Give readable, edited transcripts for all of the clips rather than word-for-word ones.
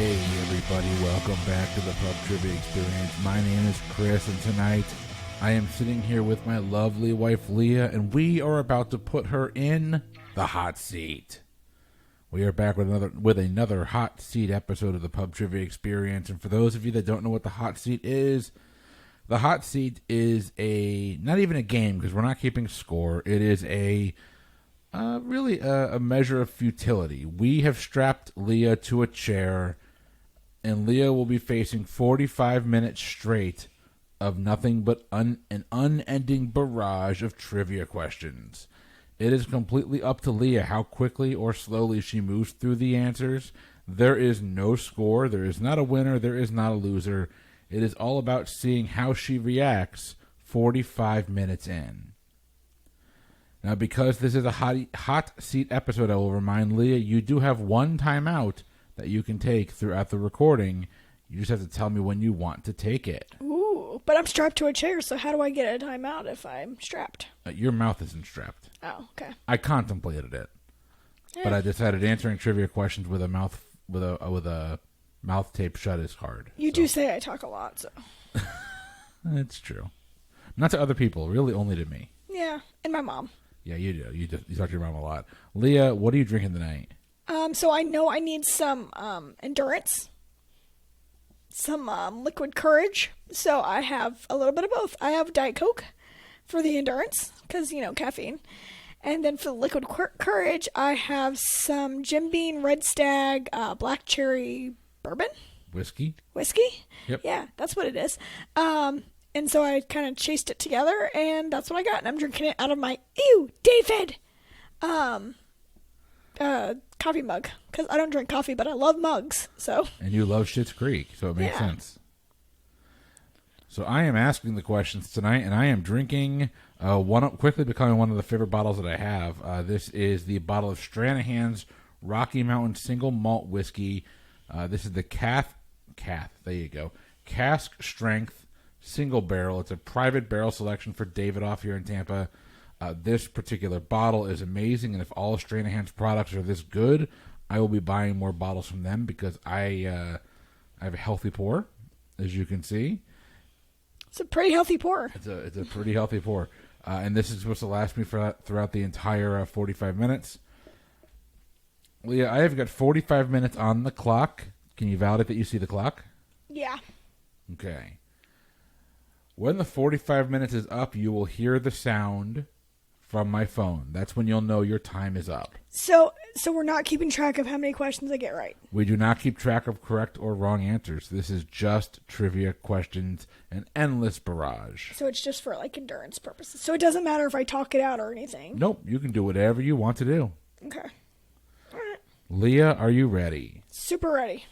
Hey everybody, welcome back to the PubTriviaExperience. My name is Chris, and tonight I am sitting here with my lovely wife Leah, and we are about to put her in the hot seat. We are back with another hot seat episode of the PubTriviaExperience, and for those of you that don't know what the hot seat is, the hot seat is not even a game because we're not keeping score. It is really a measure of futility. We have strapped Leah to a chair, and Leah will be facing 45 minutes straight of nothing but an unending barrage of trivia questions. It is completely up to Leah how quickly or slowly she moves through the answers. There is no score. There is not a winner. There is not a loser. It is all about seeing how she reacts 45 minutes in. Now, because this is a hot seat episode, I will remind Leah, you do have one timeout that you can take throughout the recording. You just have to tell me when you want to take it. Ooh, but I'm strapped to a chair, so how do I get a timeout if I'm strapped? Your mouth isn't strapped. Oh, okay. I contemplated it, but I decided answering trivia questions with a mouth tape shut is hard. You do say I talk a lot, so. It's true. Not to other people, really only to me. Yeah, and my mom. Yeah, you do. You talk to your mom a lot. Leah, what are you drinking tonight? So I know I need some endurance, some liquid courage. So I have a little bit of both. I have Diet Coke for the endurance, because, caffeine. And then for the liquid courage, I have some Jim Beam Red Stag Black Cherry Bourbon. Whiskey? Yep. Yeah, that's what it is. And so I kind of chased it together, and that's what I got. And I'm drinking it out of my, David, coffee mug. Because I don't drink coffee, but I love mugs, so. And you love Schitt's Creek, so it makes sense. So I am asking the questions tonight, and I am drinking, quickly becoming one of the favorite bottles that I have. This is the bottle of Stranahan's Rocky Mountain Single Malt Whiskey. This is the cask strength single barrel. It's a private barrel selection for David off here in Tampa. This particular bottle is amazing, and if all of Stranahan's products are this good, I will be buying more bottles from them because I have a healthy pour, as you can see. It's a pretty healthy pour. It's a pretty healthy pour, and this is supposed to last me throughout the entire 45 minutes. Leah, I have got 45 minutes on the clock. Can you validate that you see the clock? Yeah. Okay. When the 45 minutes is up, you will hear the sound from my phone. That's when you'll know your time is up. So we're not keeping track of how many questions I get right. We do not keep track of correct or wrong answers. This is just trivia questions, an endless barrage. So it's just for endurance purposes. So it doesn't matter if I talk it out or anything. Nope, you can do whatever you want to do. Okay. All right. Leah, are you ready? Super ready.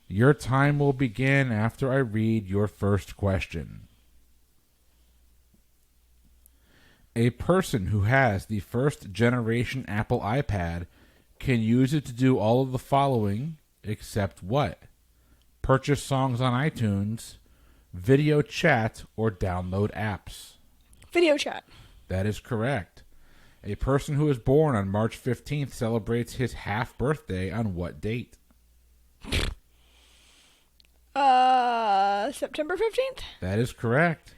Your time will begin after I read your first question. A person who has the first generation Apple iPad can use it to do all of the following, except what? Purchase songs on iTunes, video chat, or download apps. Video chat. That is correct. A person who is born on March 15th celebrates his half birthday on what date? September 15th? That is correct.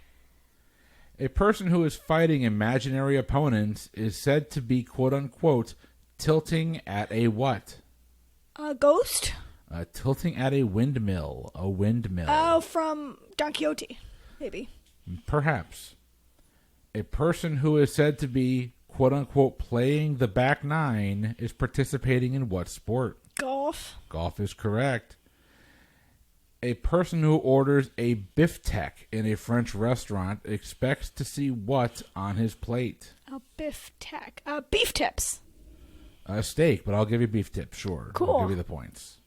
A person who is fighting imaginary opponents is said to be, quote-unquote, tilting at a what? A ghost? Tilting at a windmill. A windmill. Oh, from Don Quixote, maybe. Perhaps. A person who is said to be, quote-unquote, playing the back nine is participating in what sport? Golf. Golf is correct. A person who orders a biftec in a French restaurant expects to see what on his plate? A biftec. Beef tips. A steak, but I'll give you beef tips, sure. Cool. I'll give you the points.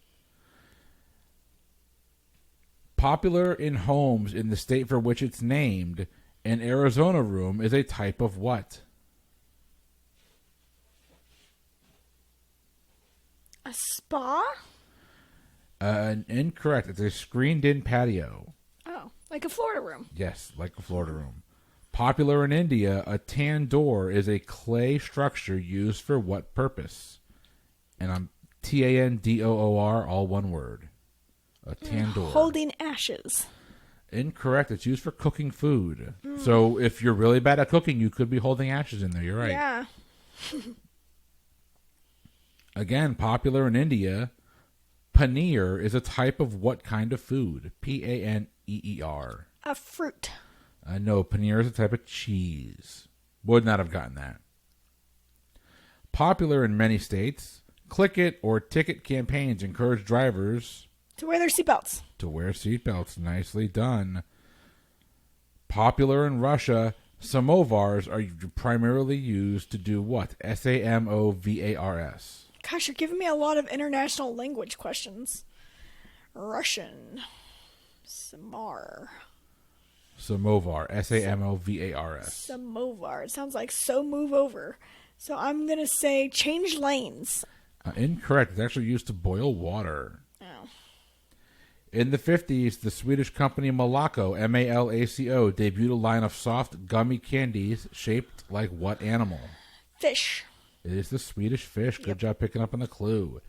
Popular in homes in the state for which it's named, an Arizona room is a type of what? A spa? Incorrect. It's a screened-in patio. Oh, like a Florida room. Yes, like a Florida room. Popular in India, a tandoor is a clay structure used for what purpose? And I'm Tandoor, all one word. A tandoor. Holding ashes. Incorrect. It's used for cooking food. So if you're really bad at cooking, you could be holding ashes in there. You're right. Yeah. Again, popular in India, paneer is a type of what kind of food? Paneer. A fruit. No, paneer is a type of cheese. Would not have gotten that. Popular in many states, click it or ticket campaigns encourage drivers To wear their seatbelts. to wear seatbelts. Nicely done. Popular in Russia, samovars are primarily used to do what? Samovars. Gosh, you're giving me a lot of international language questions. Russian. Samar. Samovar. Samovars. Samovar. It sounds like so move over. So I'm going to say change lanes. Incorrect. It's actually used to boil water. Oh. In the 50s, the Swedish company Malaco, Malaco, debuted a line of soft, gummy candies shaped like what animal? Fish. It is the Swedish fish. Good job picking up on the clue.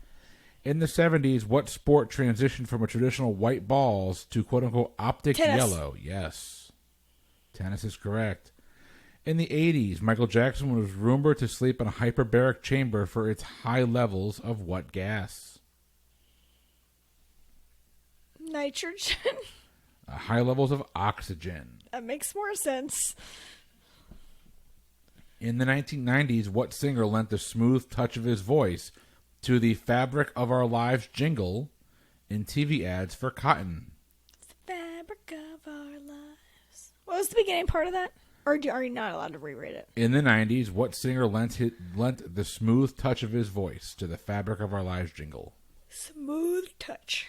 In the 70s, what sport transitioned from a traditional white balls to quote-unquote optic Tennis. yellow? Yes. Tennis is correct. In the 80s, Michael Jackson was rumored to sleep in a hyperbaric chamber for its high levels of what gas? Nitrogen. High levels of oxygen. That makes more sense. In the 1990s, what singer lent the smooth touch of his voice to the Fabric of Our Lives jingle in TV ads for cotton? The fabric of our lives. What was the beginning part of that? Or are you not allowed to reread it? In the 90s, what singer lent the smooth touch of his voice to the Fabric of Our Lives jingle? Smooth touch.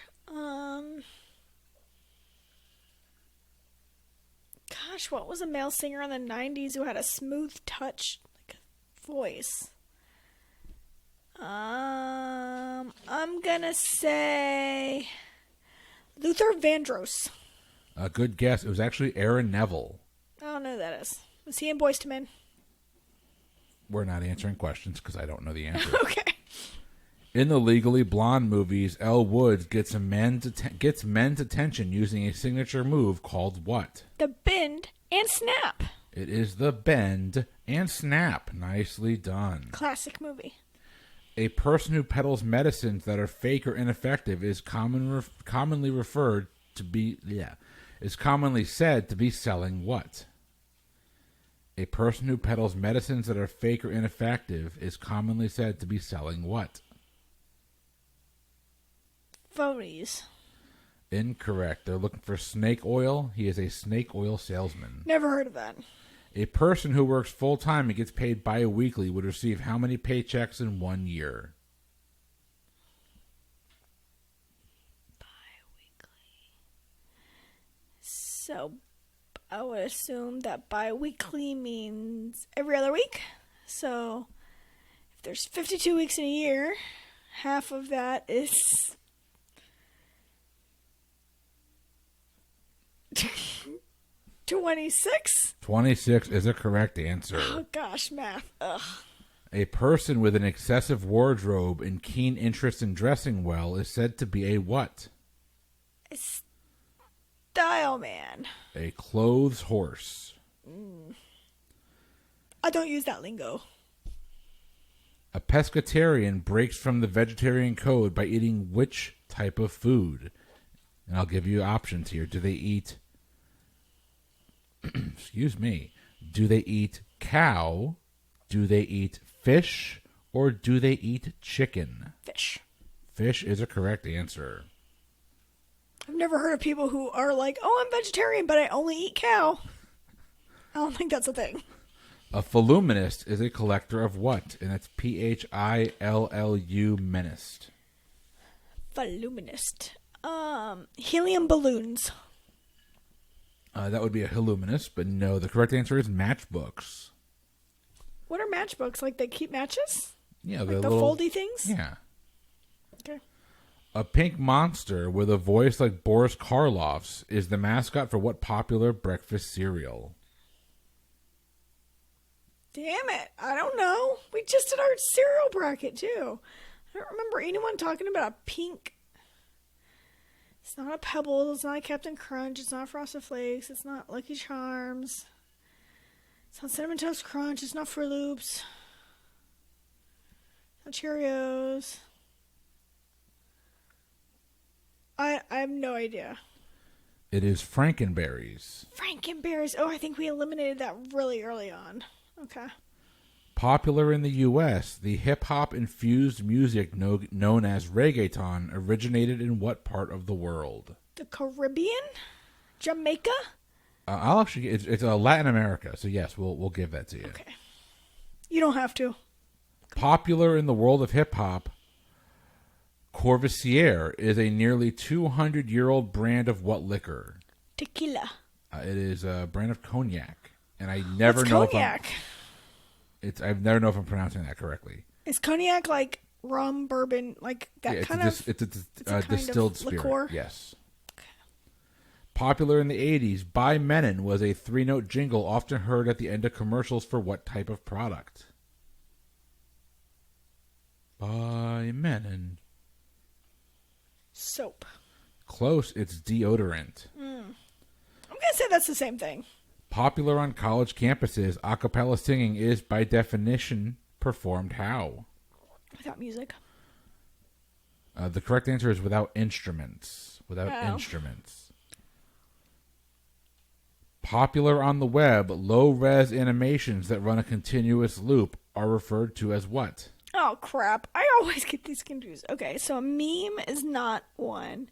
Gosh, what was a male singer in the 90s who had a smooth touch, like a voice? I'm gonna say Luther Vandross. A good guess. It was actually Aaron Neville. I don't know who that is. Was he in Boyz II Men? We're not answering questions because I don't know the answer. Okay. In the Legally Blonde movies, Elle Woods gets men's attention using a signature move called what? The bend and snap. It is the bend and snap. Nicely done. Classic movie. A person who peddles medicines that are fake or ineffective is commonly said to be selling what? A person who peddles medicines that are fake or ineffective is commonly said to be selling what? Phonies. Incorrect. They're looking for snake oil. He is a snake oil salesman. Never heard of that. A person who works full-time and gets paid bi-weekly would receive how many paychecks in 1 year? Bi-weekly. So, I would assume that bi-weekly means every other week. So, if there's 52 weeks in a year, half of that is 26? 26 is a correct answer. Oh gosh, math. Ugh. A person with an excessive wardrobe and keen interest in dressing well is said to be a what? A style man. A clothes horse. I don't use that lingo. A pescatarian breaks from the vegetarian code by eating which type of food? And I'll give you options here. Do they eat... excuse me. Do they eat cow? Do they eat fish? Or do they eat chicken? Fish. Fish is a correct answer. I've never heard of people who are like, oh, I'm vegetarian, but I only eat cow. I don't think that's a thing. A voluminist is a collector of what? And it's Phillu menist. Voluminist. Helium balloons. That would be a illuminist, but no, the correct answer is matchbooks. What are matchbooks? Like they keep matches? Yeah, Like the little foldy things? Yeah. Okay. A pink monster with a voice like Boris Karloff's is the mascot for what popular breakfast cereal? Damn it. I don't know. We just did our cereal bracket, too. I don't remember anyone talking about a pink It's not a Pebbles. It's not a Captain Crunch. It's not Frosted Flakes. It's not Lucky Charms. It's not Cinnamon Toast Crunch. It's not Froot Loops. It's not Cheerios. I have no idea. It is Frankenberries. Frankenberries. Oh, I think we eliminated that really early on. Okay. Popular in the U.S., the hip-hop infused music known as reggaeton originated in what part of the world? The Caribbean? Jamaica? It's Latin America, so yes, we'll give that to you. Okay. You don't have to. Popular in the world of hip-hop, Courvoisier is a nearly 200-year-old brand of what liquor? Tequila. It is a brand of cognac, and I never What's know cognac? I never know if I'm pronouncing that correctly. Is cognac like rum, bourbon, like that kind of? It's a distilled spirit. Liqueur? Yes. Okay. Popular in the 80s, By Menon was a 3-note jingle often heard at the end of commercials for what type of product? By Menon. Soap. Close, it's deodorant. I'm going to say that's the same thing. Popular on college campuses, a cappella singing is, by definition, performed how? Without music. The correct answer is without instruments. Instruments. Popular on the web, low-res animations that run a continuous loop are referred to as what? Oh, crap. I always get these confused. Okay, so a meme is not one.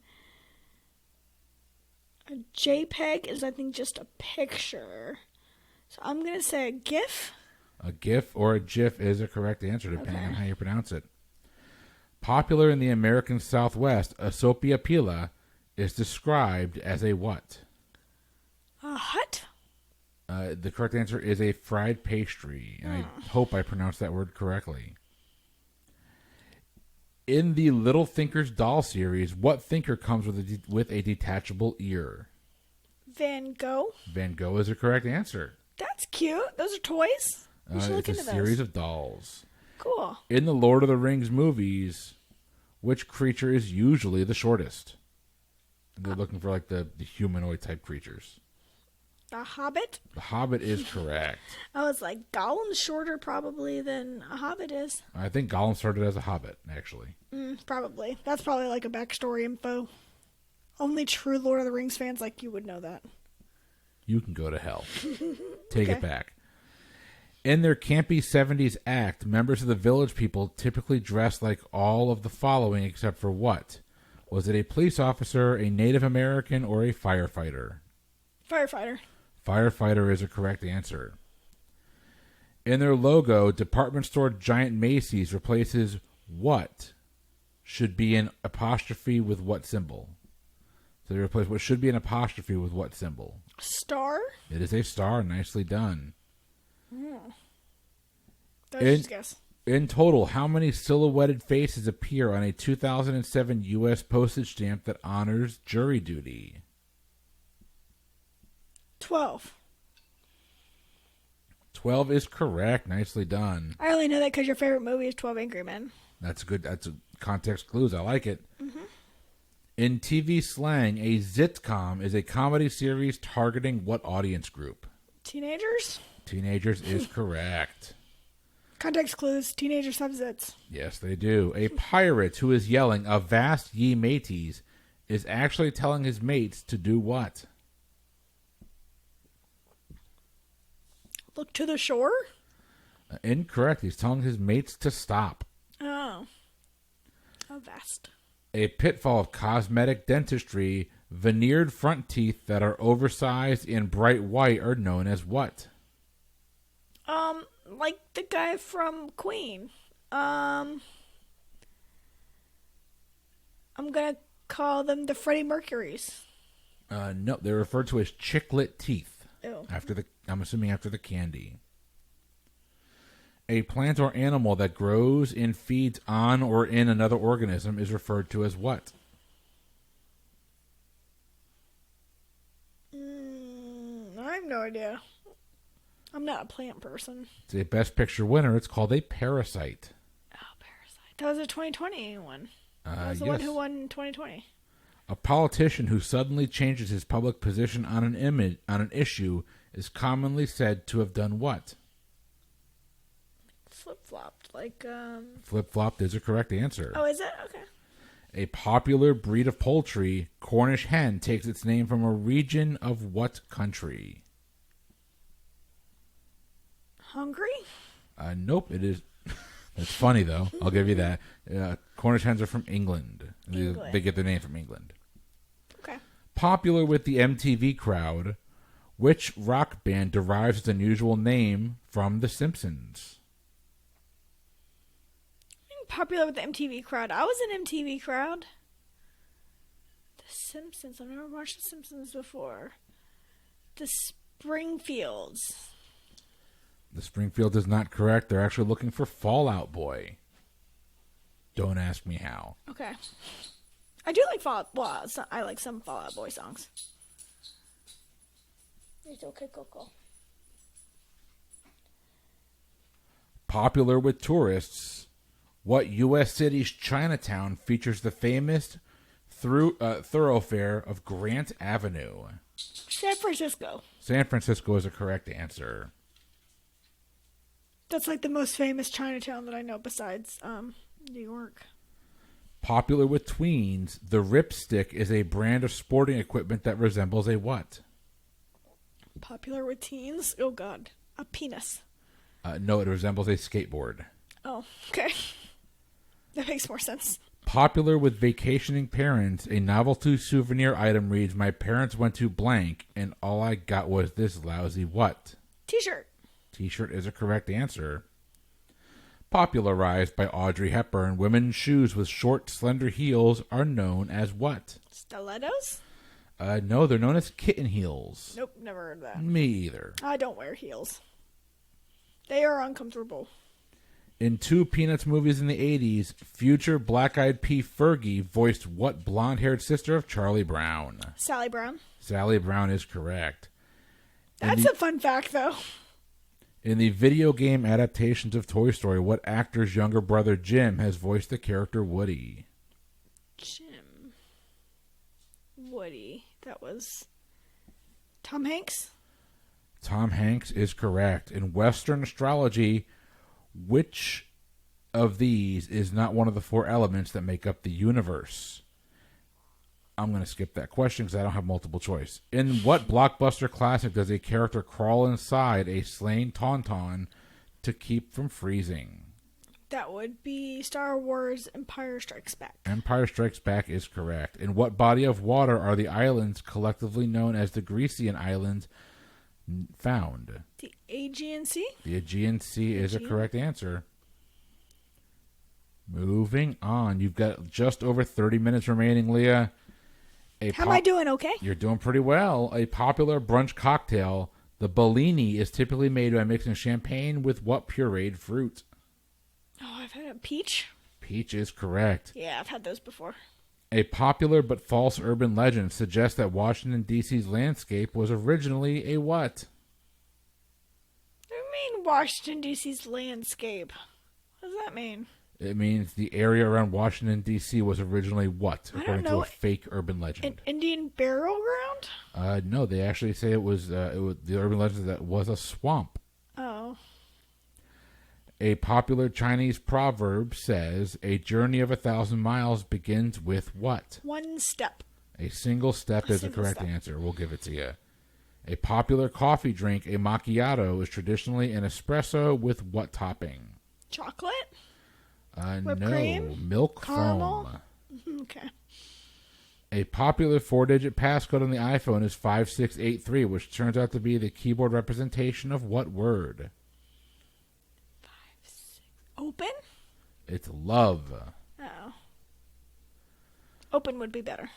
A JPEG is, I think, just a picture. So I'm going to say a GIF. A GIF or a GIF is a correct answer, depending on how you pronounce it. Popular in the American Southwest, a sopia pila is described as a what? A hut? The correct answer is a fried pastry, and I hope I pronounced that word correctly. In the Little Thinkers doll series, what thinker comes with a detachable ear? Van Gogh. Van Gogh is the correct answer. That's cute. Those are toys. We should look it's into a series those. of dolls. Cool. In the Lord of the Rings movies, which creature is usually the shortest? They're looking for like the humanoid type creatures. A hobbit? The Hobbit is correct. I was like, Gollum's shorter probably than a hobbit is. I think Gollum started as a hobbit, actually. Probably. That's probably like a backstory info. Only true Lord of the Rings fans like you would know that. You can go to hell. Take it back. In their campy 70s act, members of the Village People typically dress like all of the following except for what? Was it a police officer, a Native American, or a firefighter? Firefighter. Firefighter is a correct answer. In their logo, department store giant Macy's replaces what should be an apostrophe with what symbol? So they replace what should be an apostrophe with what symbol? Star? It is a star. Nicely done. That was just a guess. In total, how many silhouetted faces appear on a 2007 U.S. postage stamp that honors jury duty? 12. 12 is correct. Nicely done. I only know that because your favorite movie is 12 Angry Men. That's good. That's a context clues. I like it. In TV slang, a sitcom is a comedy series targeting what audience group? Teenagers? Teenagers is correct. Context clues. Teenagers have zits. Yes, they do. A pirate who is yelling, "Avast ye mateys," is actually telling his mates to do what? Look to the shore? Incorrect. He's telling his mates to stop. Oh. Avast. A pitfall of cosmetic dentistry, veneered front teeth that are oversized and bright white are known as what? Like the guy from Queen. I'm gonna call them the Freddie Mercurys. No, they're referred to as chiclet teeth. Ew. I'm assuming after the candy. A plant or animal that grows and feeds on or in another organism is referred to as what? I have no idea. I'm not a plant person. It's a Best Picture winner. It's called a parasite. Oh, Parasite. That was a 2020 one. That was the Yes. one who won in 2020. A politician who suddenly changes his public position on an issue is commonly said to have done what? Flip-flopped, Flip-flopped is a correct answer. Oh, is it? Okay. A popular breed of poultry, Cornish hen, takes its name from a region of what country? Hungry? Nope, it is... That's funny, though. I'll give you that. Cornish hens are from England. They get their name from England. Okay. Popular with the MTV crowd, which rock band derives its unusual name from The Simpsons? Popular with the MTV crowd. I was an MTV crowd. The Simpsons. I've never watched The Simpsons before. The Springfields. The Springfield is not correct. They're actually looking for Fall Out Boy. Don't ask me how. Okay. I do like Fall Out. Well, I like some Fall Out Boy songs. It's okay, Coco. Popular with tourists, what U.S. city's Chinatown features the famous thoroughfare of Grant Avenue? San Francisco. San Francisco is a correct answer. That's like the most famous Chinatown that I know besides New York. Popular with tweens, the Ripstick is a brand of sporting equipment that resembles a what? Popular with teens? Oh, God. A penis. No, it resembles a skateboard. Oh, okay. That makes more sense. Popular with vacationing parents, a novelty souvenir item reads, "My parents went to blank, and all I got was this lousy what?" T-shirt. T-shirt is a correct answer. Popularized by Audrey Hepburn, women's shoes with short, slender heels are known as what? Stilettos? No, they're known as kitten heels. Nope, never heard of that. Me either. I don't wear heels. They are uncomfortable. In two Peanuts movies in the 80s, future Black-Eyed P. Fergie voiced what blonde-haired sister of Charlie Brown? Sally Brown. Sally Brown is correct. That's a fun fact, though. In the video game adaptations of Toy Story, what actor's younger brother Jim has voiced the character Woody? Jim. Woody. That was Tom Hanks? Tom Hanks is correct. In Western astrology, which of these is not one of the four elements that make up the universe? I'm going to skip that question because I don't have multiple choice. In what blockbuster classic does a character crawl inside a slain tauntaun to keep from freezing? That would be Star Wars Empire Strikes Back. Empire Strikes Back is correct. In what body of water are the islands collectively known as the Grecian Islands found? The Aegean Sea? The Aegean Sea is a correct answer. Moving on. You've got just over 30 minutes remaining, Leah. How am I doing? Okay? You're doing pretty well. A popular brunch cocktail, the Bellini, is typically made by mixing champagne with what pureed fruit? Oh, I've had a peach. Peach is correct. Yeah, I've had those before. A popular but false urban legend suggests that Washington, D.C.'s landscape was originally a what? What do you mean Washington, D.C.'s landscape? What does that mean? It means the area around Washington, D.C. was originally what, according to a fake urban legend? An Indian burial ground? No, they actually say it was the urban legend that was a swamp. Oh. A popular Chinese proverb says, "A journey of 1,000 miles begins with what?" One step. A single step is the correct answer. We'll give it to you. A popular coffee drink, a macchiato, is traditionally an espresso with what topping? Chocolate? Whipped cream? Milk Caramel? foam. Okay. A popular 4-digit passcode on the iPhone is 5683, which turns out to be the keyboard representation of what word? 5, 6. Open? It's love. Oh. Open would be better.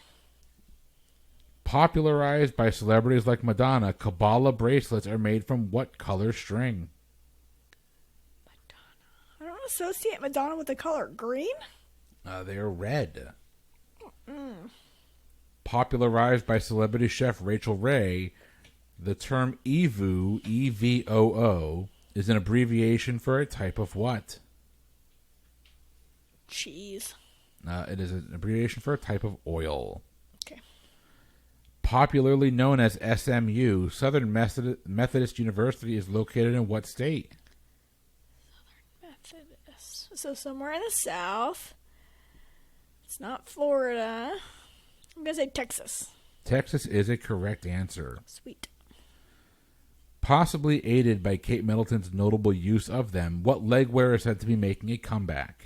Popularized by celebrities like Madonna, Kabbalah bracelets are made from what color string? I don't associate Madonna with the color green. They are red. Popularized by celebrity chef Rachel Ray, the term EVOO, E-V-O-O, is an abbreviation for a type of what? Cheese. It is an abbreviation for a type of oil. Popularly known as SMU, Southern Methodist University is located in what state? Methodist. So somewhere in the South. It's not Florida. I'm going to say Texas. Texas is a correct answer. Sweet. Possibly aided by Kate Middleton's notable use of them, what legwear is said to be making a comeback?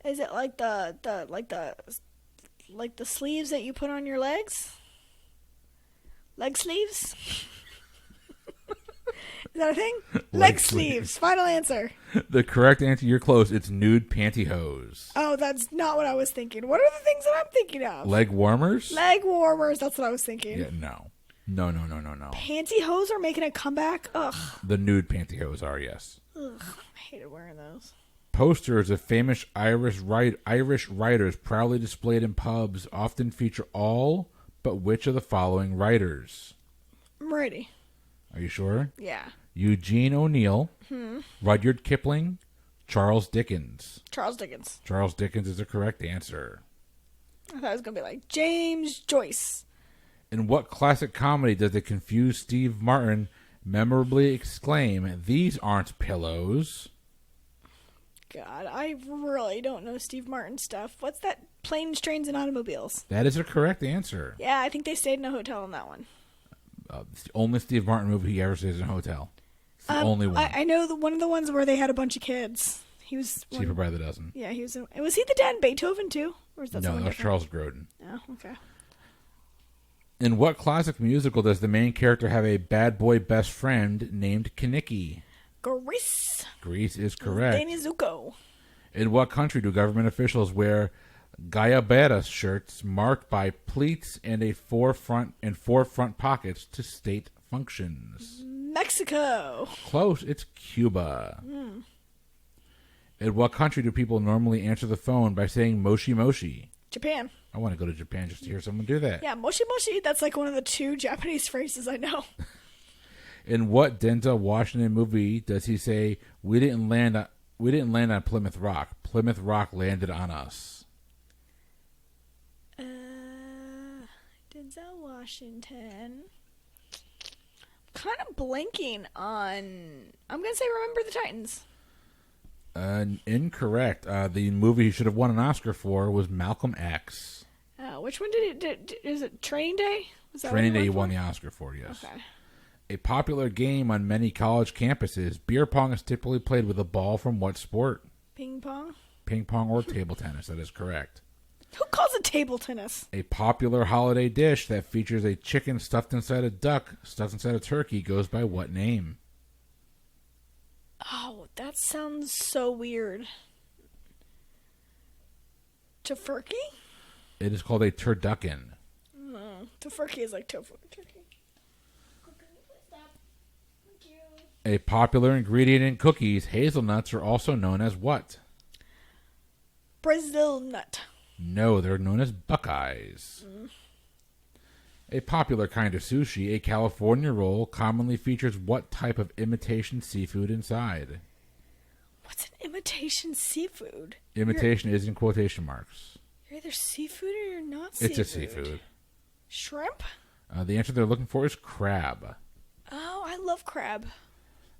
Is it like the sleeves that you put on your legs? Leg sleeves? Is that a thing? Leg sleeves. Final answer. The correct answer, you're close. It's nude pantyhose. Oh, that's not what I was thinking. What are the things that I'm thinking of? Leg warmers? Leg warmers. That's what I was thinking. Yeah, no. No. Pantyhose are making a comeback? Ugh. The nude pantyhose are, yes. Ugh. I hated wearing those. Posters of famous Irish writers proudly displayed in pubs often feature all but which of the following writers? I'm ready. Are you sure? Yeah. Eugene O'Neill, Rudyard Kipling, Charles Dickens. Charles Dickens. Charles Dickens is the correct answer. I thought it was going to be like James Joyce. In what classic comedy does the confused Steve Martin memorably exclaim, "These aren't pillows"? God, I really don't know Steve Martin stuff. What's that? Planes, Trains, and Automobiles. That is a correct answer. Yeah, I think they stayed in a hotel on that one. It's the only Steve Martin movie he ever stays in a hotel. It's the only one. I know one of the ones where they had a bunch of kids. He was Cheaper by the dozen. Yeah, he was. Was he the dad in Beethoven too? Or is that No, that was different? Charles Grodin. Oh, okay. In what classic musical does the main character have a bad boy best friend named Kenickie? Grease. Grease is correct. Danny Zuko. In what country do government officials wear Gayabera shirts marked by pleats and four front pockets to state functions? Mexico. Close. It's Cuba. In what country do people normally answer the phone by saying moshi moshi? Japan. I want to go to Japan just to hear someone do that. Yeah, moshi moshi. That's like one of the 2 Japanese phrases I know. In what Denzel Washington movie does he say, "We didn't land on Plymouth Rock. Plymouth Rock landed on us"? Denzel Washington. Kind of blanking on. I'm gonna say Remember the Titans. Incorrect. The movie he should have won an Oscar for was Malcolm X. Which one is it Training Day? Was that Training what Day he he won for? the Oscar for, yes. Okay. A popular game on many college campuses, beer pong is typically played with a ball from what sport? Ping pong. Ping pong or table tennis, that is correct. Who calls it table tennis? A popular holiday dish that features a chicken stuffed inside a duck, stuffed inside a turkey, goes by what name? Oh, that sounds so weird. Tofurkey? It is called a turducken. No, tofurkey is like tofu turkey. A popular ingredient in cookies, hazelnuts are also known as what? Brazil nut. No, they're known as buckeyes. A popular kind of sushi, a California roll, commonly features what type of imitation seafood inside? What's an imitation seafood? Imitation is in quotation marks. You're either seafood or you're not seafood. It's a seafood. Shrimp? The answer they're looking for is crab. Oh, I love crab.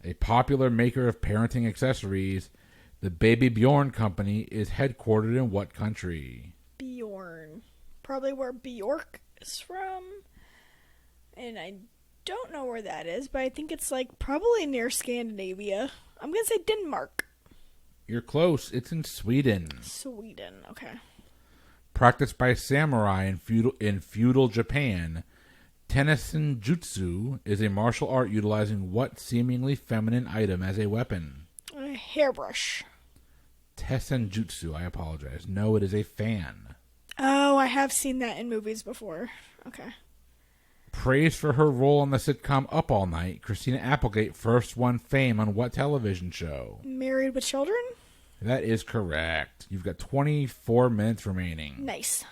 A popular maker of parenting accessories, the Baby Bjorn Company is headquartered in what country? Bjorn. Probably where Bjork is from. And I don't know where that is, but I think it's like probably near Scandinavia. I'm going to say Denmark. You're close. It's in Sweden. Sweden, okay. Practiced by samurai in feudal Japan, Tennosin Jutsu is a martial art utilizing what seemingly feminine item as a weapon? A hairbrush. Tessen Jutsu, I apologize. No, it is a fan. Oh, I have seen that in movies before. Okay. Praised for her role on the sitcom Up All Night, Christina Applegate first won fame on what television show? Married with Children? That is correct. You've got 24 minutes remaining. Nice.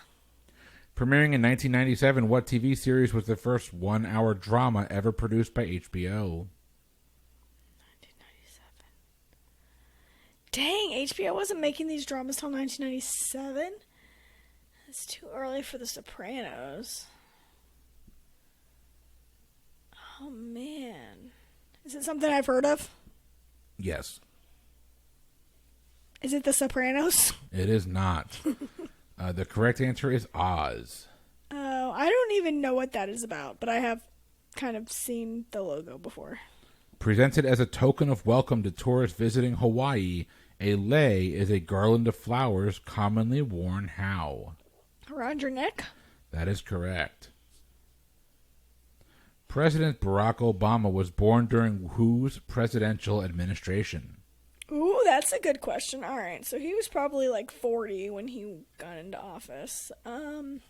Premiering in 1997, what TV series was the first one-hour drama ever produced by HBO? 1997. Dang, HBO wasn't making these dramas till 1997? It's too early for The Sopranos. Oh, man. Is it something I've heard of? Yes. Is it The Sopranos? It is not. The correct answer is Oz. Oh, I don't even know what that is about, but I have kind of seen the logo before. Presented as a token of welcome to tourists visiting Hawaii, a lei is a garland of flowers commonly worn how? Around your neck? That is correct. President Barack Obama was born during whose presidential administration? Ooh, that's a good question. All right, so he was probably like 40 when he got into office. That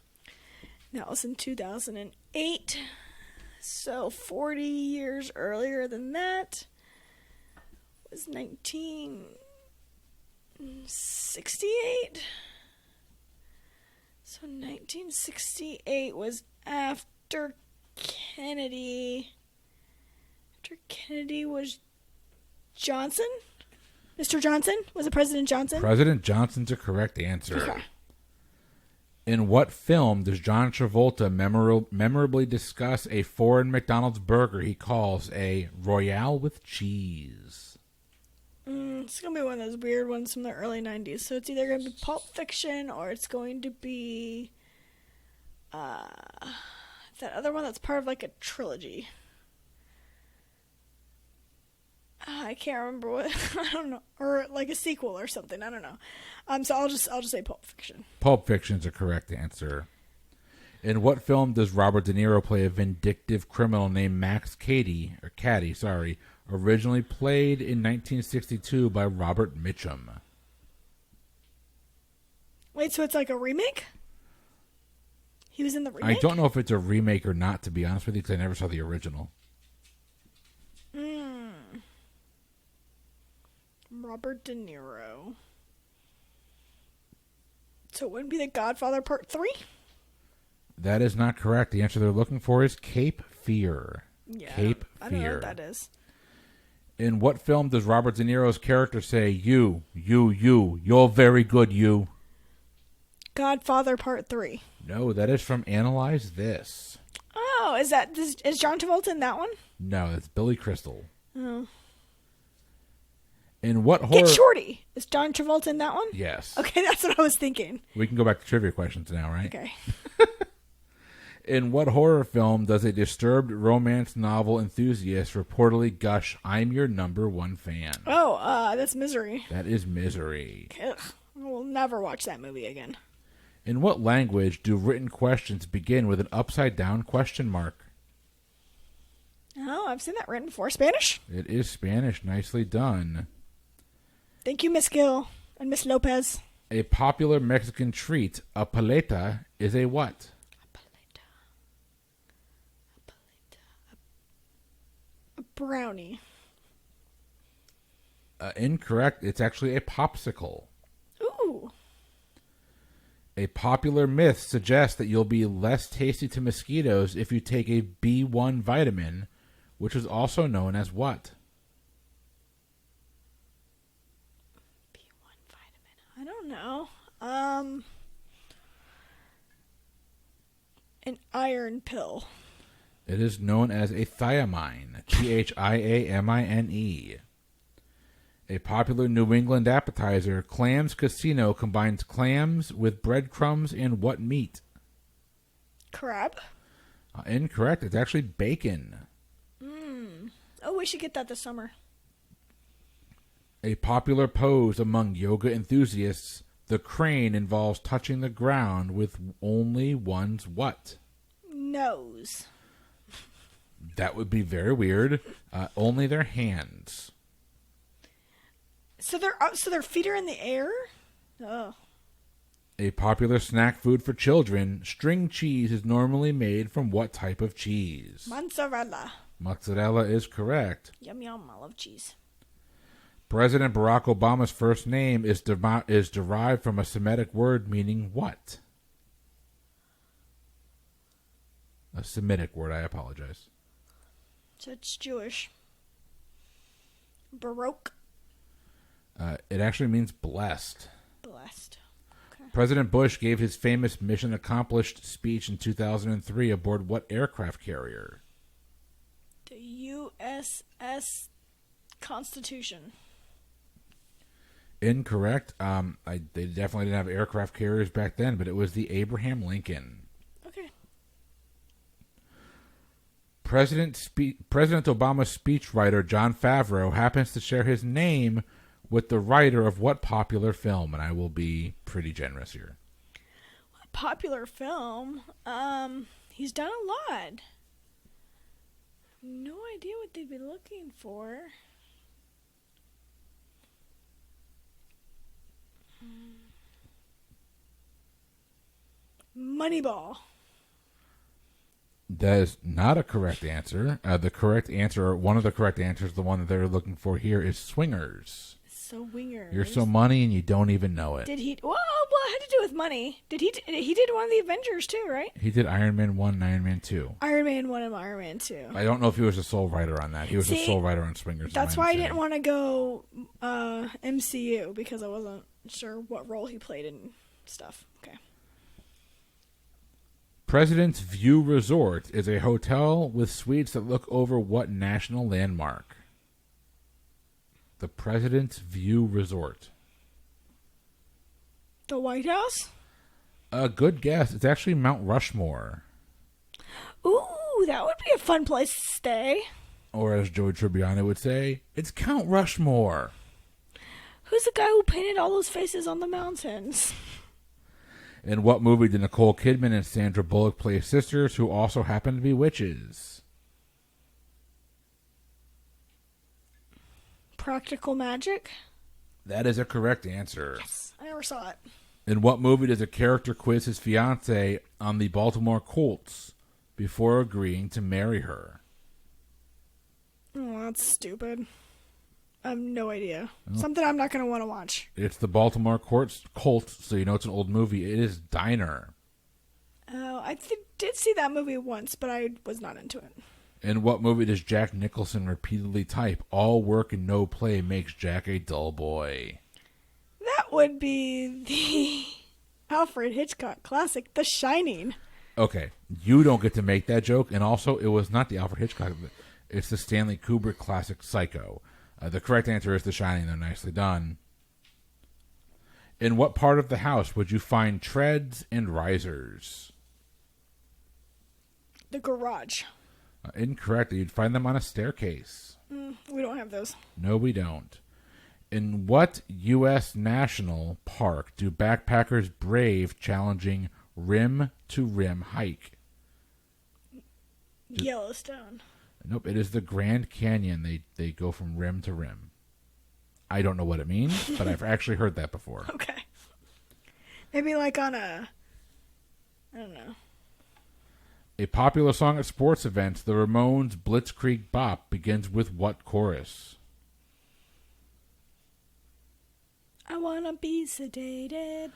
was in 2008. So 40 years earlier than that was 1968. So 1968 was after Kennedy. After Kennedy was Johnson? Mr. Johnson? Was it President Johnson? President Johnson's a correct answer. Okay. In what film does John Travolta memorably discuss a foreign McDonald's burger he calls a Royale with cheese? It's going to be one of those weird ones from the early 90s. So it's either going to be Pulp Fiction or it's going to be that other one that's part of like a trilogy. I can't remember what. I don't know, or like a sequel or something. I don't know. So I'll just say Pulp Fiction. Pulp Fiction's a correct answer. In what film does Robert De Niro play a vindictive criminal named Max Cady, originally played in 1962 by Robert Mitchum? Wait, so it's like a remake? He was in the remake? I don't know if it's a remake or not, to be honest with you, because I never saw the original. Robert De Niro. So it wouldn't be The Godfather Part 3? That is not correct. The answer they're looking for is Cape Fear. Yeah, Cape I don't know Fear. what that is. In what film does Robert De Niro's character say, you're very good, you? Godfather Part 3. No, that is from Analyze This. Oh, is John Travolta in that one? No, that's Billy Crystal. Oh. In what horror... Get Shorty. Is John Travolta in that one? Yes. Okay, that's what I was thinking. We can go back to trivia questions now, right? Okay. In what horror film does a disturbed romance novel enthusiast reportedly gush, I'm your number one fan? Oh, that's Misery. That is Misery. Ugh. I will never watch that movie again. In what language do written questions begin with an upside-down question mark? Oh, I've seen that written before. Spanish? It is Spanish. Nicely done. Thank you, Miss Gill and Miss Lopez. A popular Mexican treat, a paleta, is a what? A brownie. Incorrect. It's actually a popsicle. Ooh. A popular myth suggests that you'll be less tasty to mosquitoes if you take a B1 vitamin, which is also known as what? B1 vitamin. I don't know. An iron pill. It is known as a thiamine. Thiamine. A popular New England appetizer, Clams Casino combines clams with breadcrumbs and what meat? Crab? Incorrect. It's actually bacon. Oh, we should get that this summer. A popular pose among yoga enthusiasts, the crane involves touching the ground with only one's what? Nose. That would be very weird. Only their hands. So their feet are in the air? Oh. A popular snack food for children, string cheese is normally made from what type of cheese? Mozzarella. Mozzarella is correct. Yum yum, I love cheese. President Barack Obama's first name is derived from a Semitic word meaning what? A Semitic word, I apologize. So it's Jewish. Baroque. It actually means blessed. Blessed. President Bush gave his famous mission accomplished speech in 2003 aboard what aircraft carrier? The USS Constitution. Incorrect. They definitely didn't have aircraft carriers back then, but it was the Abraham Lincoln. Okay. President Obama's speechwriter John Favreau happens to share his name with the writer of what popular film? And I will be pretty generous here. What popular film? He's done a lot. No idea what they'd be looking for. Moneyball. That is not a correct answer. The correct answer, or one of the correct answers, the one that they're looking for here, is Swingers. So wingers. You're so money and you don't even know it. Did he? Well, it had to do with money. Did he? He did one of the Avengers too, right? He did Iron Man 1 and Iron Man 2. Iron Man 1 and Iron Man 2. I don't know if he was a sole writer on that. He was a sole writer on Swingers. That's why I didn't want to go MCU, because I wasn't sure what role he played in stuff. Okay. President's View Resort is a hotel with suites that look over what national landmark? The President's View Resort. The White House? A good guess. It's actually Mount Rushmore. Ooh, that would be a fun place to stay. Or as Joey Tribbiani would say, it's Count Rushmore. Who's the guy who painted all those faces on the mountains? In what movie did Nicole Kidman and Sandra Bullock play sisters who also happen to be witches? Practical Magic? That is a correct answer. Yes, I never saw it. In what movie does a character quiz his fiancée on the Baltimore Colts before agreeing to marry her? Oh, that's stupid. I have no idea. Something I'm not going to want to watch. It's the Baltimore Colts, so you know it's an old movie. It is Diner. Oh, I did see that movie once, but I was not into it. In what movie does Jack Nicholson repeatedly type, "All work and no play makes Jack a dull boy"? That would be the Alfred Hitchcock classic, The Shining. Okay, you don't get to make that joke, and also it was not the Alfred Hitchcock. It's the Stanley Kubrick classic Psycho. The correct answer is The Shining, though. Nicely done. In what part of the house would you find treads and risers? The garage. Incorrect. You'd find them on a staircase. We don't have those. No, we don't. In what U.S. national park do backpackers brave challenging rim-to-rim hike? Yellowstone. Nope, it is the Grand Canyon. They go from rim to rim. I don't know what it means, but I've actually heard that before. Okay. Maybe like on a... I don't know. A popular song at sports events, the Ramones' Blitzkrieg Bop, begins with what chorus? I wanna be sedated.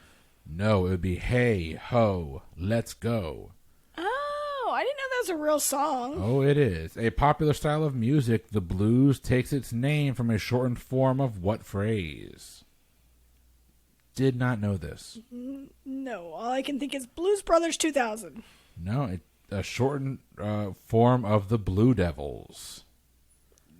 No, it would be Hey, Ho, Let's Go. Oh, I didn't know that was a real song. Oh, it is. A popular style of music, the blues takes its name from a shortened form of what phrase? Did not know this. No, all I can think is Blues Brothers 2000. No, a shortened form of the Blue Devils.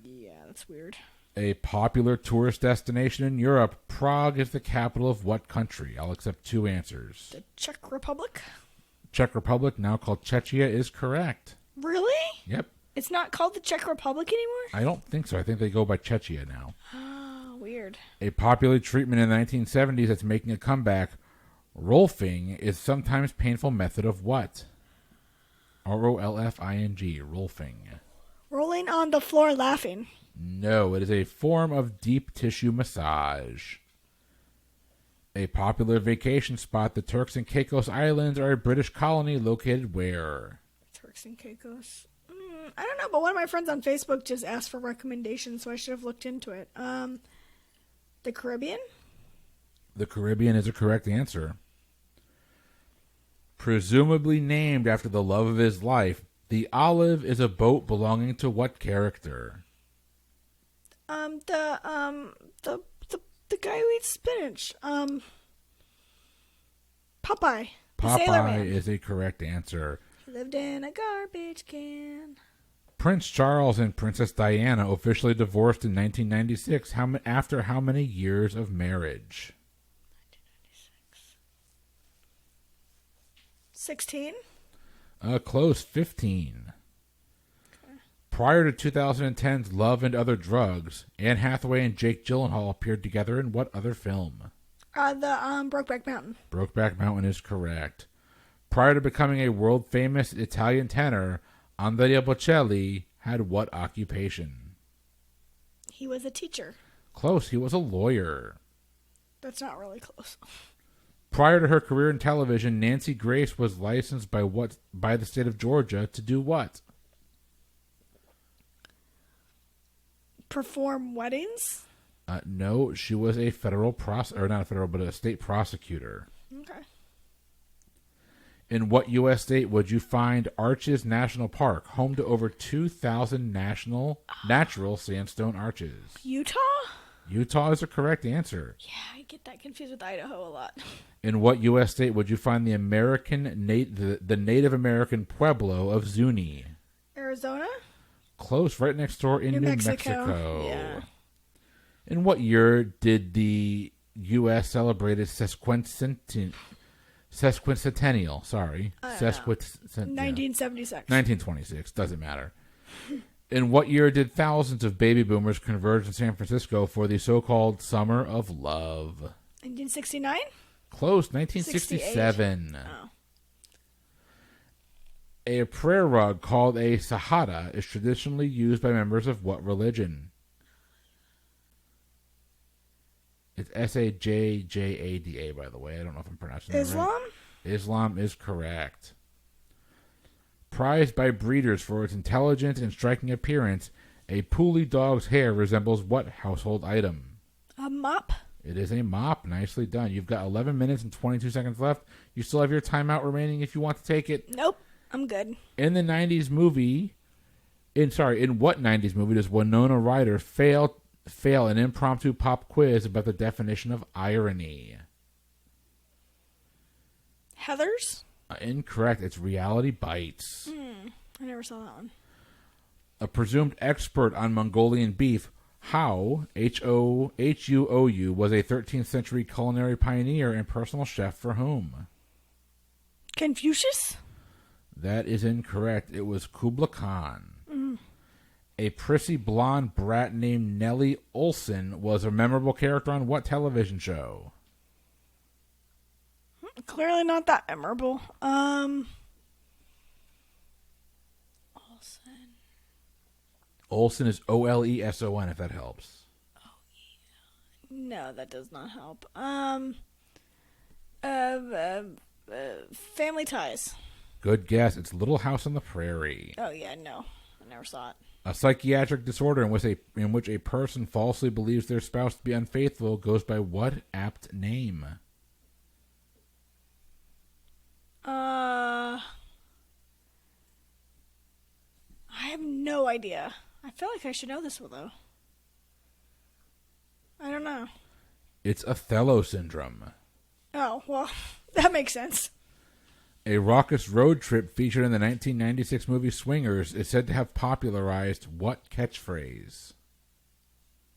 Yeah, that's weird. A popular tourist destination in Europe, Prague is the capital of what country? I'll accept two answers. The Czech Republic? Czech Republic, now called Czechia, is correct. Really? Yep. It's not called the Czech Republic anymore? I don't think so. I think they go by Czechia now. Oh, weird. A popular treatment in the 1970s that's making a comeback, rolfing, is sometimes painful method of what? R-O-L-F-I-N-G, rolfing. Rolling on the floor laughing. No, it is a form of deep tissue massage. A popular vacation spot, the Turks and Caicos Islands are a British colony located where? Turks and Caicos. I don't know, but one of my friends on Facebook just asked for recommendations, so I should have looked into it. The Caribbean? The Caribbean is a correct answer. Presumably named after the love of his life, the Olive is a boat belonging to what character? The guy who eats spinach. Popeye. The Sailor Popeye Man. is a correct answer. He lived in a garbage can. Prince Charles and Princess Diana officially divorced in 1996. After how many years of marriage? 16? Close, 15. Okay. Prior to 2010's Love and Other Drugs, Anne Hathaway and Jake Gyllenhaal appeared together in what other film? The Brokeback Mountain. Brokeback Mountain is correct. Prior to becoming a world-famous Italian tenor, Andrea Bocelli had what occupation? He was a teacher. Close, he was a lawyer. That's not really close. Prior to her career in television, Nancy Grace was licensed by the state of Georgia to do what? Perform weddings? No, she was a a state prosecutor. Okay. In what U.S. state would you find Arches National Park, home to over 2,000 natural sandstone arches? Utah? Utah is the correct answer. Yeah, I get that confused with Idaho a lot. In what U.S. state would you find the Native American pueblo of Zuni? Arizona? Close, right next door in New Mexico. Yeah. In what year did the U.S. celebrate its sesquicentennial? 1976. 1926. Doesn't matter. In what year did thousands of baby boomers converge in San Francisco for the so-called Summer of Love? 1969? Close, 1967. Oh. A prayer rug called a sahada is traditionally used by members of what religion? It's Sajjada, by the way. I don't know if I'm pronouncing that Islam? right. Islam is correct. Prized by breeders for its intelligent and striking appearance, a Puli dog's hair resembles what household item? A mop? It is a mop. Nicely done. You've got 11 minutes and 22 seconds left. You still have your timeout remaining if you want to take it. Nope. I'm good. In what 90s movie does Winona Ryder fail an impromptu pop quiz about the definition of irony? Heathers? Incorrect. It's Reality Bites. I never saw that one. A presumed expert on Mongolian beef, Hou, Huou, was a 13th century culinary pioneer and personal chef for whom? Confucius? That is incorrect. It was Kubla Khan. A prissy blonde brat named Nellie Olson was a memorable character on what television show? Clearly not that memorable. Olson is Oleson, if that helps. No, that does not help. Family Ties. Good guess. It's Little House on the Prairie. Oh, yeah, no. I never saw it. A psychiatric disorder in which a person falsely believes their spouse to be unfaithful goes by what apt name? I have no idea. I feel like I should know this one, though. I don't know. It's Othello syndrome. Oh, well, that makes sense. A raucous road trip featured in the 1996 movie Swingers is said to have popularized what catchphrase?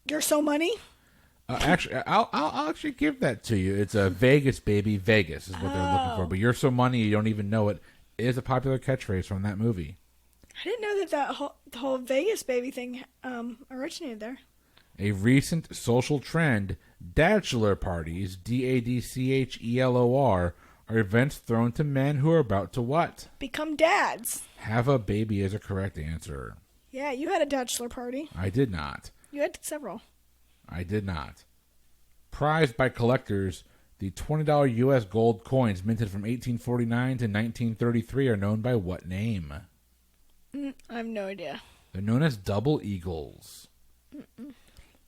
You're so money? Actually, I'll actually give that to you. It's a Vegas, baby. Vegas is what they're looking for. But you're so money you don't even know it. It is a popular catchphrase from that movie. I didn't know that the whole Vegas baby thing originated there. A recent social trend, dadchelor parties, DADCHELOR, are events thrown to men who are about to what? Become dads. Have a baby is a correct answer. Yeah, you had a bachelor party. I did not. You had several. I did not. Prized by collectors, the $20 U.S. gold coins minted from 1849 to 1933 are known by what name? I have no idea. They're known as double eagles.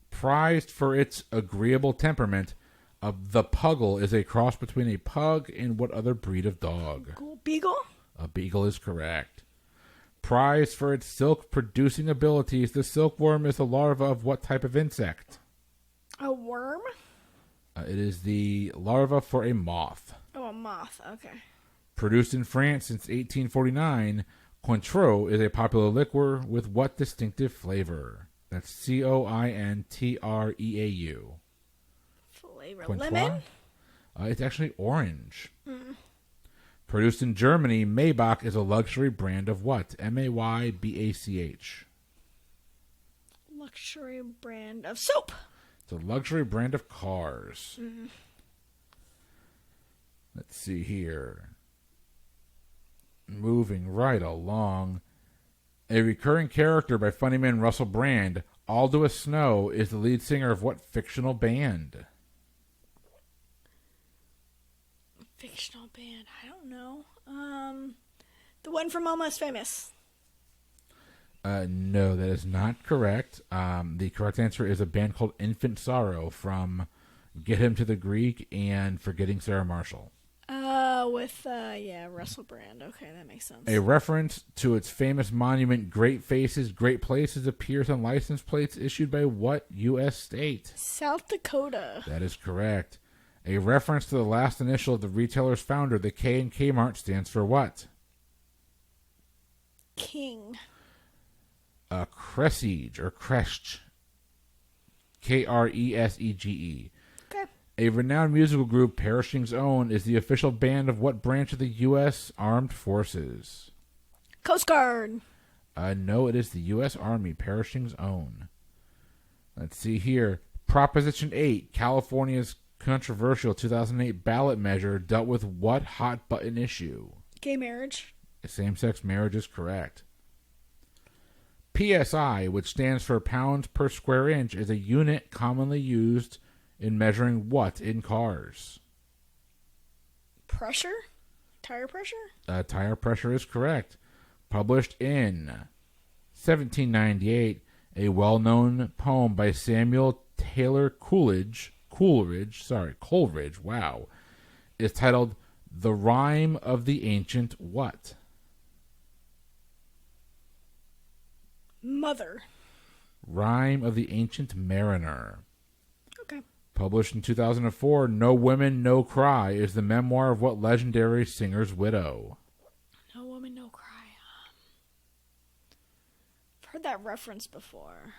Prized for its agreeable temperament, the puggle is a cross between a pug and what other breed of dog? Beagle? A beagle is correct. Prized for its silk-producing abilities, the silkworm is the larva of what type of insect? A worm? It is the larva for a moth. Oh, a moth. Okay. Produced in France since 1849, Cointreau is a popular liqueur with what distinctive flavor? That's Cointreau. Flavor. Cointreau? Lemon? It's actually orange. Produced in Germany, Maybach is a luxury brand of what? Maybach. Luxury brand of soap. It's a luxury brand of cars. Let's see here. Moving right along. A recurring character by funny man Russell Brand, Aldous Snow, is the lead singer of what fictional band? Fictional band. I don't know. The one from Almost Famous. No, that is not correct. The correct answer is a band called Infant Sorrow from Get Him to the Greek and Forgetting Sarah Marshall. With Russell Brand. Okay, that makes sense. A reference to its famous monument, Great Faces, Great Places, appears on license plates issued by what U.S. state? South Dakota. That is correct. A reference to the last initial of the retailer's founder, the K in Kmart, stands for what? King. Crestige or Kresch. Kresege. Okay. A renowned musical group, Perishing's Own, is the official band of what branch of the U.S. Armed Forces? Coast Guard. No, it is the U.S. Army, Perishing's Own. Let's see here. Proposition 8, California's controversial 2008 ballot measure, dealt with what hot-button issue? Gay marriage. Same-sex marriage is correct. PSI, which stands for pounds per square inch, is a unit commonly used in measuring what in cars? Pressure? Tire pressure? Tire pressure is correct. Published in 1798, a well-known poem by Samuel Taylor Coleridge, wow, is titled The Rime of the Ancient what? Mother. Rime of the Ancient Mariner. Okay. Published in 2004, No Women, No Cry is the memoir of what legendary singer's widow? No Woman, No Cry. I've heard that reference before.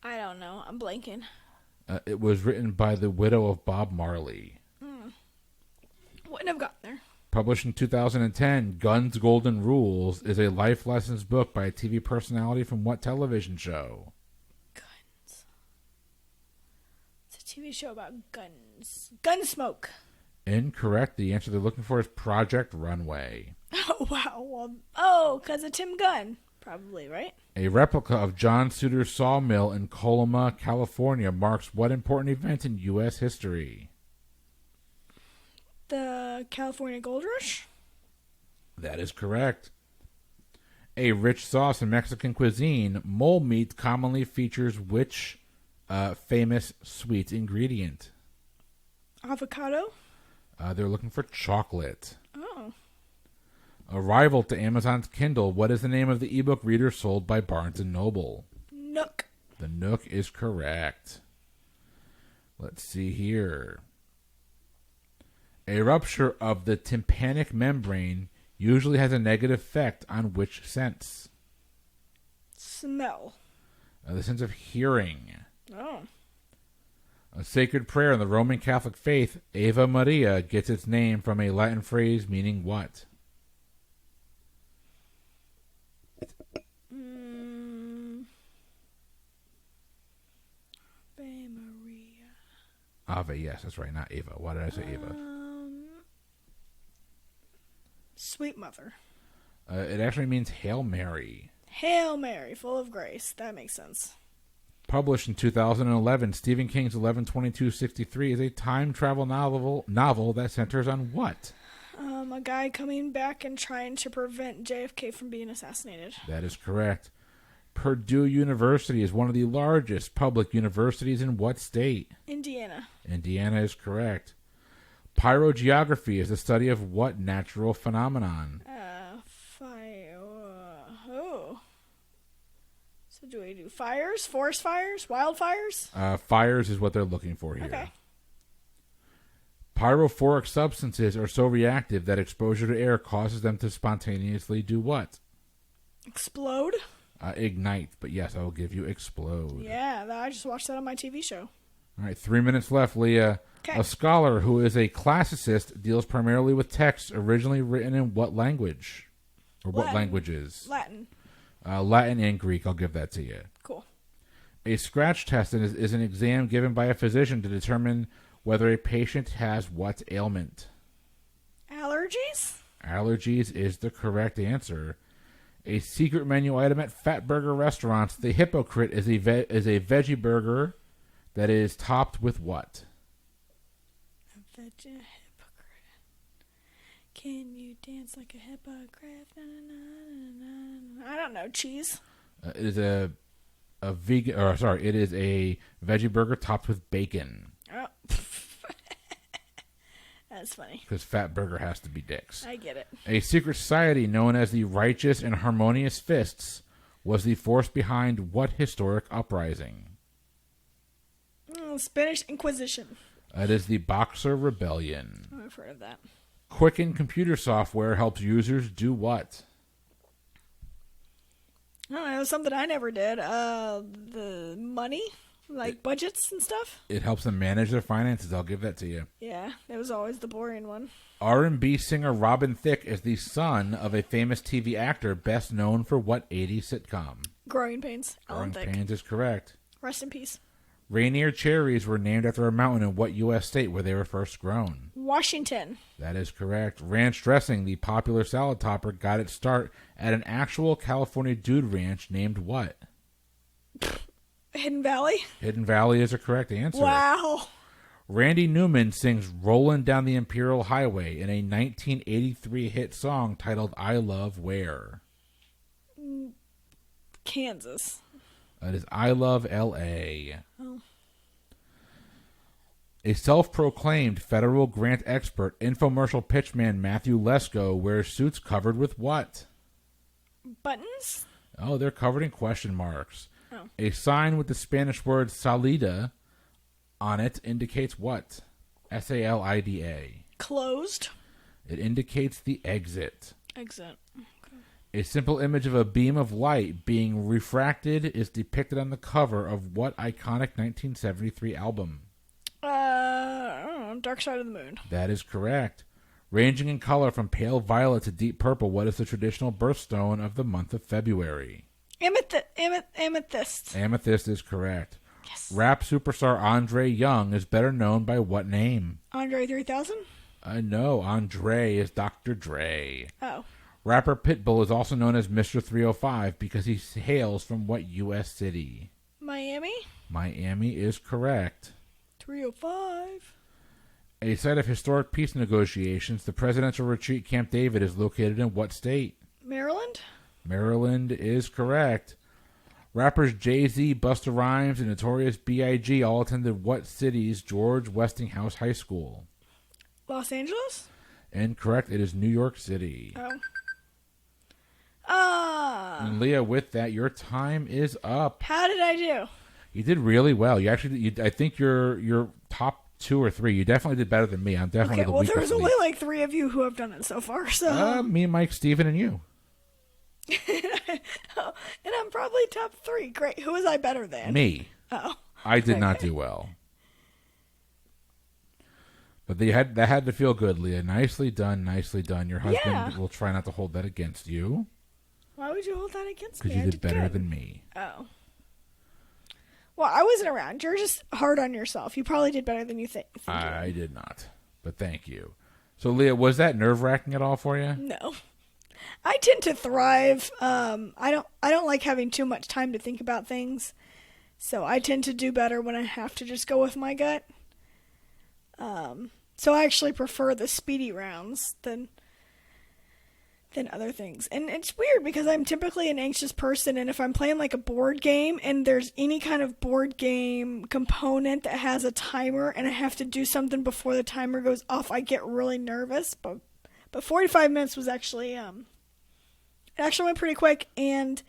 I don't know. I'm blanking. It was written by the widow of Bob Marley. Wouldn't have gotten there. Published in 2010, Guns, Golden Rules is a life lessons book by a TV personality from what television show? Guns. It's a TV show about guns. Gunsmoke. Incorrect. The answer they're looking for is Project Runway. Oh, wow. Well, because of Tim Gunn. Probably, right? A replica of John Suter's sawmill in Coloma, California marks what important event in U.S. history? The California Gold Rush? That is correct. A rich sauce in Mexican cuisine, mole meat commonly features which famous sweet ingredient? Avocado? They're looking for chocolate. Oh. A rival to Amazon's Kindle, what is the name of the ebook reader sold by Barnes & Noble? Nook. The Nook is correct. Let's see here. A rupture of the tympanic membrane usually has a negative effect on which sense? Smell. The sense of hearing. Oh. A sacred prayer in the Roman Catholic faith, Ave Maria, gets its name from a Latin phrase meaning what? Ave Maria. Ave, yes, that's right, not Ava. Why did I say Ava? Sweet Mother. It actually means Hail Mary. Hail Mary, full of grace. That makes sense. Published in 2011, Stephen King's 11/22/63 is a time travel novel that centers on what? A guy coming back and trying to prevent JFK from being assassinated. That is correct. Purdue University is one of the largest public universities in what state? Indiana. Indiana is correct. Pyrogeography is the study of what natural phenomenon? So do we do fires, forest fires, wildfires? Fires is what they're looking for here. Okay. Pyrophoric substances are so reactive that exposure to air causes them to spontaneously do what? Explode? Ignite. But yes, I will give you explode. Yeah, I just watched that on my TV show. All right, 3 minutes left, Leah. Okay. A scholar who is a classicist deals primarily with texts originally written in what language? Or what languages? Latin. Latin and Greek, I'll give that to you. Cool. A scratch test is an exam given by a physician to determine whether a patient has what ailment? Allergies? Allergies is the correct answer. A secret menu item at Fat Burger restaurants, the Hypocrite is a veggie burger that is topped with what? A hypocrite. Can you dance like a hypocrite? Na, na, na, na, na. I don't know. Cheese? It is a vegan, or sorry, it is a veggie burger topped with bacon. Oh. That's funny. Because Fat Burger has to be dicks. I get it. A secret society known as the Righteous and Harmonious Fists was the force behind what historic uprising? Spanish Inquisition. It is the Boxer Rebellion. Oh, I've heard of that. Quicken computer software helps users do what? I don't know, something I never did. The money, like budgets and stuff. It helps them manage their finances. I'll give that to you. Yeah, it was always the boring one. R&B singer Robin Thicke is the son of a famous TV actor best known for what 80s sitcom? Growing Pains. Growing Pains is correct. Rest in peace. Rainier cherries were named after a mountain in what U.S. state where they were first grown? Washington. That is correct. Ranch dressing, the popular salad topper, got its start at an actual California dude ranch named what? Hidden Valley. Hidden Valley is a correct answer. Wow. Randy Newman sings Rollin' Down the Imperial Highway in a 1983 hit song titled I Love Where? Kansas. That is I Love L.A. Oh. A self-proclaimed federal grant expert, infomercial pitchman Matthew Lesko wears suits covered with what? Buttons? Oh, they're covered in question marks. Oh. A sign with the Spanish word salida on it indicates what? S-A-L-I-D-A. Closed. It indicates the exit. Exit. A simple image of a beam of light being refracted is depicted on the cover of what iconic 1973 album? Dark Side of the Moon. That is correct. Ranging in color from pale violet to deep purple, what is the traditional birthstone of the month of February? Amethyst. Amethyst is correct. Yes. Rap superstar Andre Young is better known by what name? Andre 3000? No, Andre is Dr. Dre. Oh. Rapper Pitbull is also known as Mr. 305 because he hails from what U.S. city? Miami? Miami is correct. 305. A site of historic peace negotiations, the presidential retreat Camp David is located in what state? Maryland? Maryland is correct. Rappers Jay-Z, Busta Rhymes, and Notorious B.I.G. all attended what city's George Westinghouse High School? Los Angeles? Incorrect. It is New York City. Oh. And Leah, with that, your time is up. How did I do? You did really well. I think you're top 2 or 3. You definitely did better than me. I'm definitely the weakest. Well, there's only like 3 of you who have done it so far. So me, Mike, Steven, and you. And I'm probably top 3. Great. Who was I better than? Me. Oh. I did not do well. But that had to feel good, Leah. Nicely done, nicely done. Your husband will try not to hold that against you. Why would you hold that against me? Because you did better than me. Oh. Well, I wasn't around. You're just hard on yourself. You probably did better than you think. I did not. But thank you. So, Leah, was that nerve-wracking at all for you? No. I tend to thrive. I don't like having too much time to think about things. So I tend to do better when I have to just go with my gut. So I actually prefer the speedy rounds than other things. And it's weird because I'm typically an anxious person, and if I'm playing like a board game and there's any kind of board game component that has a timer and I have to do something before the timer goes off, I get really nervous. But 45 minutes was actually it actually went pretty quick, and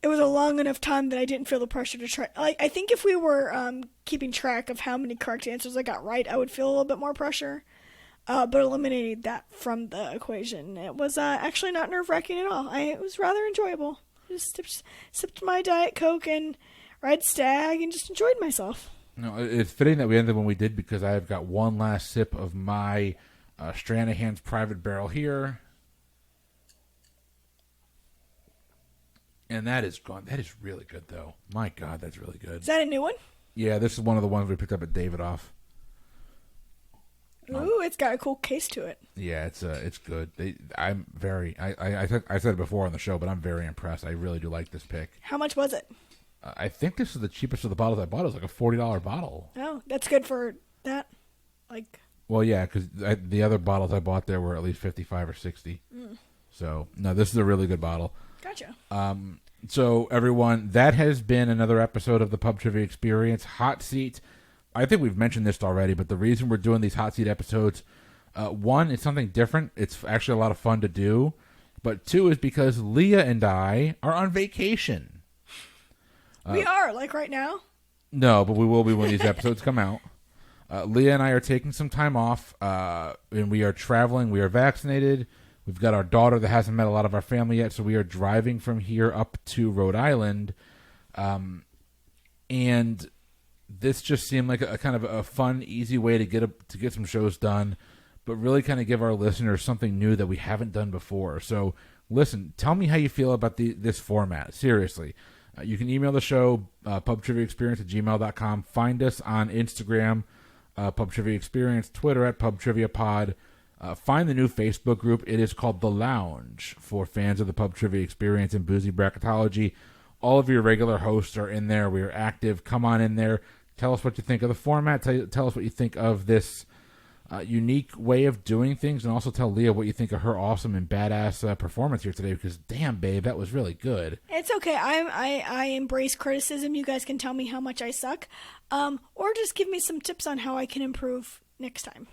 it was a long enough time that I didn't feel the pressure to try. Like, I think if we were keeping track of how many correct answers I got right, I would feel a little bit more pressure. But eliminating that from the equation, it was actually not nerve-wracking at all. It was rather enjoyable. Just sipped my Diet Coke and Red Stag and just enjoyed myself. No, it's fitting that we ended when we did because I've got one last sip of my Stranahan's Private Barrel here. And that is gone. That is really good, though. My God, that's really good. Is that a new one? Yeah, this is one of the ones we picked up at Davidoff. Ooh, it's got a cool case to it. Yeah, it's good. I said it before on the show, but I'm very impressed. I really do like this pick. How much was it? I think this is the cheapest of the bottles I bought. It was like a $40 bottle. Oh, that's good for that. Well, yeah, because the other bottles I bought there were at least 55 or 60. So no, this is a really good bottle. Gotcha. So everyone, that has been another episode of the Pub Trivia Experience Hot Seat. I think we've mentioned this already, but the reason we're doing these Hot Seat episodes, one, it's something different. It's actually a lot of fun to do. But two is because Leah and I are on vacation. We are, like right now? No, but we will be when these episodes come out. Leah and I are taking some time off, and we are traveling. We are vaccinated. We've got our daughter that hasn't met a lot of our family yet, so we are driving from here up to Rhode Island. And this just seemed like a kind of a fun, easy way to get some shows done, but really kind of give our listeners something new that we haven't done before. So, listen, tell me how you feel about this format. Seriously. You can email the show, PubTriviaExperience@gmail.com. Find us on Instagram, PubTriviaExperience, Twitter @PubTriviaPod. Find the new Facebook group. It is called The Lounge for fans of the Pub Trivia Experience and Boozy Bracketology. All of your regular hosts are in there. We are active. Come on in there. Tell us what you think of the format. Tell us what you think of this unique way of doing things, and also tell Leah what you think of her awesome and badass performance here today, because damn, babe, that was really good. It's okay. I embrace criticism. You guys can tell me how much I suck, or just give me some tips on how I can improve next time.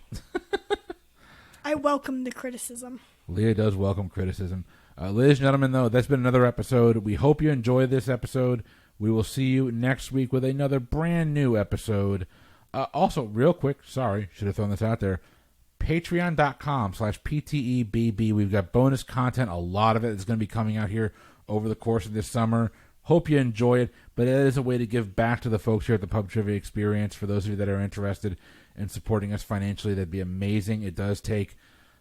I welcome the criticism. Leah does welcome criticism. Ladies and gentlemen, though, that's been another episode. We hope you enjoyed this episode. We will see you next week with another brand new episode. Also, real quick, sorry, should have thrown this out there. Patreon.com/PTEBB. We've got bonus content. A lot of it is going to be coming out here over the course of this summer. Hope you enjoy it, but it is a way to give back to the folks here at the Pub Trivia Experience. For those of you that are interested in supporting us financially, that'd be amazing. It does take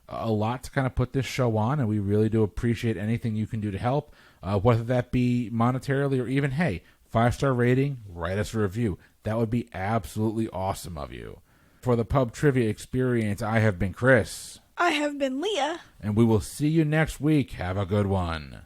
a lot to kind of put this show on, and we really do appreciate anything you can do to help, whether that be monetarily or even, hey, 5-star rating, write us a review. That would be absolutely awesome of you. For the Pub Trivia Experience, I have been Chris. I have been Leah. And we will see you next week. Have a good one.